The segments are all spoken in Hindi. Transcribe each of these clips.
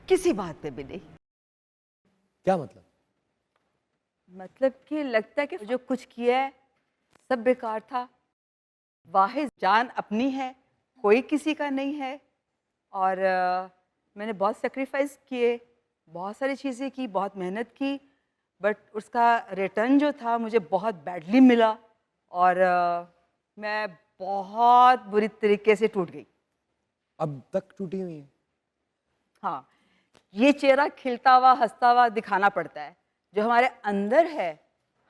किसी बात पे भी नहीं। क्या मतलब? मतलब कि लगता है कि जो कुछ किया है सब बेकार था। वाहिद जान अपनी है, कोई किसी का नहीं है। और मैंने बहुत सेक्रीफाइस किए, बहुत सारी चीज़ें की, बहुत मेहनत की, बट उसका रिटर्न जो था मुझे बहुत बैडली मिला। और मैं बहुत बुरी तरीके से टूट गई। अब तक टूटी हुई है? हाँ, ये चेहरा खिलता हुआ हंसता हुआ दिखाना पड़ता है, जो हमारे अंदर है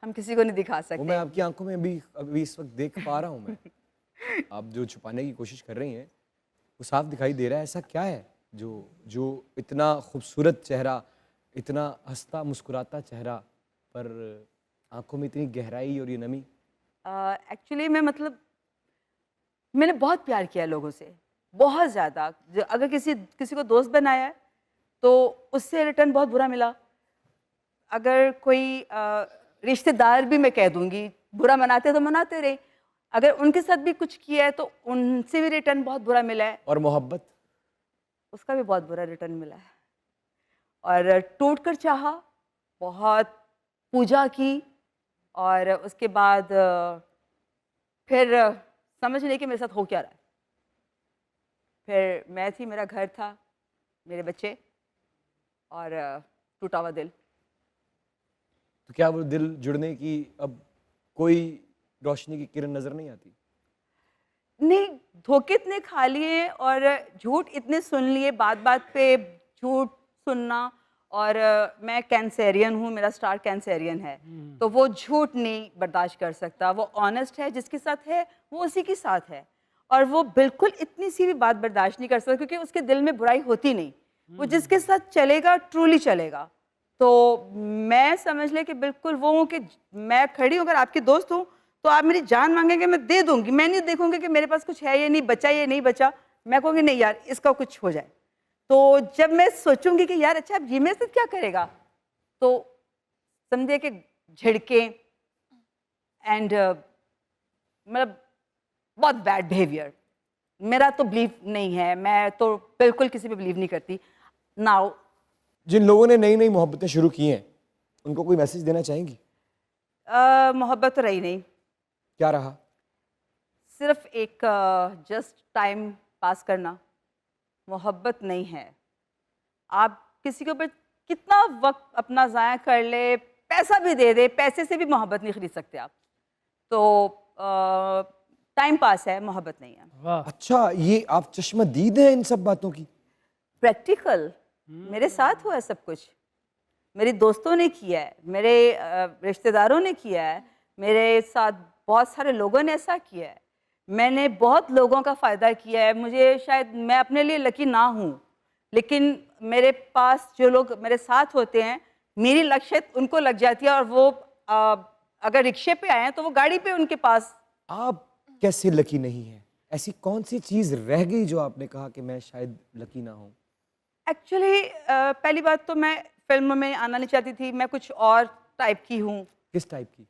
हम किसी को नहीं दिखा वो मैं सकते। आपकी आंखों में भी अभी इस वक्त देख पा रहा हूँ मैं। आप जो छुपाने की कोशिश कर रही हैं वो साफ दिखाई दे रहा है। ऐसा क्या है जो जो इतना खूबसूरत चेहरा, इतना हंसता मुस्कुराता चेहरा, पर आंखों में इतनी गहराई और ये नमी? एक्चुअली मैं मतलब मैंने बहुत प्यार किया लोगों से, बहुत ज़्यादा। अगर किसी किसी को दोस्त बनाया है तो उससे रिटर्न बहुत बुरा मिला। अगर कोई रिश्तेदार भी मैं कह दूंगी, बुरा मनाते तो मनाते रहे, अगर उनके साथ भी कुछ किया है तो उनसे भी रिटर्न बहुत बुरा मिला है, और मोहब्बत? उसका भी बहुत बुरा रिटर्न मिला है। और टूट कर चाहा, बहुत पूजा की, और उसके बाद फिर समझ नहीं कि मेरे साथ हो क्या रहा है। फिर मैं थी, मेरा घर था, मेरे बच्चे, और टूटा हुआ दिल। तो क्या वो दिल जुड़ने की अब कोई रोशनी की किरण नजर नहीं आती? नहीं, धोखे इतने खा लिए और झूठ इतने सुन लिए, बात बात पे झूठ सुनना। और मैं कैंसेरियन हूँ, मेरा स्टार कैंसेरियन है, तो वो झूठ नहीं बर्दाश्त कर सकता। वो ऑनेस्ट है, जिसके साथ है वो उसी के साथ है। और वो बिल्कुल इतनी सी भी बात बर्दाश्त नहीं कर सकता, क्योंकि उसके दिल में बुराई होती नहीं। वो जिसके साथ चलेगा ट्रूली चलेगा। तो मैं समझ ले कि बिल्कुल वो हूँ कि मैं खड़ी हूँ, अगर आपकी दोस्त हूँ तो आप मेरी जान मांगेंगे, मैं दे दूंगी। मैं नहीं देखूंगी कि मेरे पास कुछ है या नहीं बचा, ये नहीं बचा। मैं कहूँगी नहीं यार, इसका कुछ हो जाए। तो जब मैं सोचूंगी कि यार अच्छा अब ये मेरे साथ क्या करेगा, तो समझिए कि झिड़के एंड मतलब बहुत बैड बिहेवियर। मेरा तो बिलीव नहीं है, मैं तो बिल्कुल किसी पे बिलीव नहीं करती। नाउ जिन लोगों ने नई नई मोहब्बतें शुरू की हैं उनको कोई मैसेज देना चाहेंगी? मोहब्बत तो रही नहीं, क्या रहा? सिर्फ एक जस्ट टाइम पास करना। मोहब्बत नहीं है। आप किसी के ऊपर कितना वक्त अपना ज़ाया कर ले, पैसा भी दे दे, पैसे से भी मोहब्बत नहीं खरीद सकते आप। तो टाइम पास है, मोहब्बत नहीं है। वाह। अच्छा, ये आप चश्मदीद हैं इन सब बातों की? प्रैक्टिकल मेरे साथ हुआ है सब कुछ। मेरे दोस्तों ने किया है, मेरे रिश्तेदारों ने किया है, मेरे साथ बहुत सारे लोगों ने ऐसा किया है। मैंने बहुत लोगों का फ़ायदा किया है। मुझे शायद मैं अपने लिए लकी ना हूँ, लेकिन मेरे पास जो लोग मेरे साथ होते हैं, मेरी लक्षित उनको लग जाती है, और वो अगर रिक्शे पे आए हैं तो वो गाड़ी पे उनके पास। आप कैसे लकी नहीं हैं? ऐसी कौन सी चीज रह गई जो आपने कहा कि मैं शायद लकी ना हूं? एक्चुअली पहली बात तो मैं फिल्म में आना नहीं चाहती थी, मैं कुछ और टाइप की हूँ। किस टाइप की?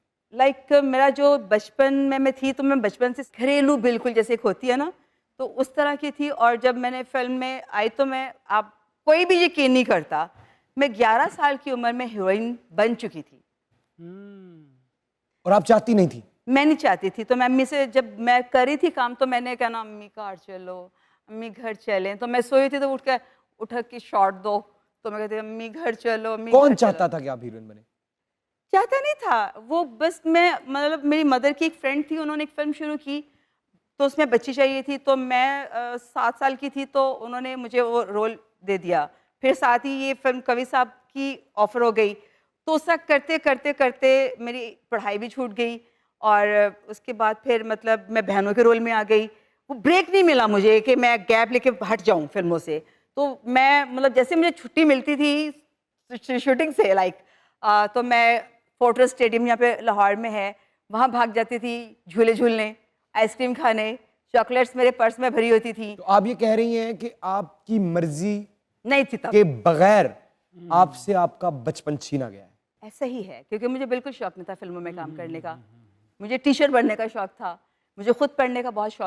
मेरा जो बचपन में मैं थी, तो मैं बचपन से घरेलू बिल्कुल जैसे एक होती है ना, तो उस तरह की थी। और जब मैंने फिल्म में आई तो मैं, आप कोई भी यकीन नहीं करता, मैं 11 साल की उम्र में हीरोइन बन चुकी थी। और आप चाहती नहीं थी? मैं नहीं चाहती थी, तो मैं अम्मी से, जब मैं करी थी काम, तो मैंने कहना अम्मी घर चलो, अम्मी घर चलें। तो मैं सोई थी तो उठ के शॉट दो, तो मैं कहती अम्मी घर चलो, अम्मी कौन घर चलो। चाहता था कि आप हीरोइन बने? चाहता नहीं था वो, बस मैं मतलब मेरी मदर की एक फ्रेंड थी, उन्होंने एक फिल्म शुरू की, तो उसमें बच्ची चाहिए थी। तो मैं 7 साल की थी, तो उन्होंने मुझे वो रोल दे दिया। फिर साथ ही ये फिल्म कवि साहब की ऑफर हो गई, तो उसका करते करते करते मेरी पढ़ाई भी छूट गई। और उसके बाद फिर मतलब मैं बहनों के रोल में आ गई। वो ब्रेक नहीं मिला मुझे कि मैं गैप लेके हट जाऊं फिल्मों से। तो मैं मतलब जैसे मुझे छुट्टी मिलती थी शूटिंग से, तो मैं फोर्ट्रेस स्टेडियम यहाँ पे लाहौर में है, वहाँ भाग जाती थी झूले झूलने, आइसक्रीम खाने, चॉकलेट्स मेरे पर्स में भरी होती थी। तो आप ये कह रही हैं कि आपकी मर्जी नहीं थी तब। के बगैर आपसे आपका बचपन छीना गया है? ऐसा ही है, क्योंकि मुझे बिल्कुल शौक नहीं था फिल्मों में काम करने का। मुझे टीचर बनने का शौक था, मुझे खुद पढ़ने का बहुत शौक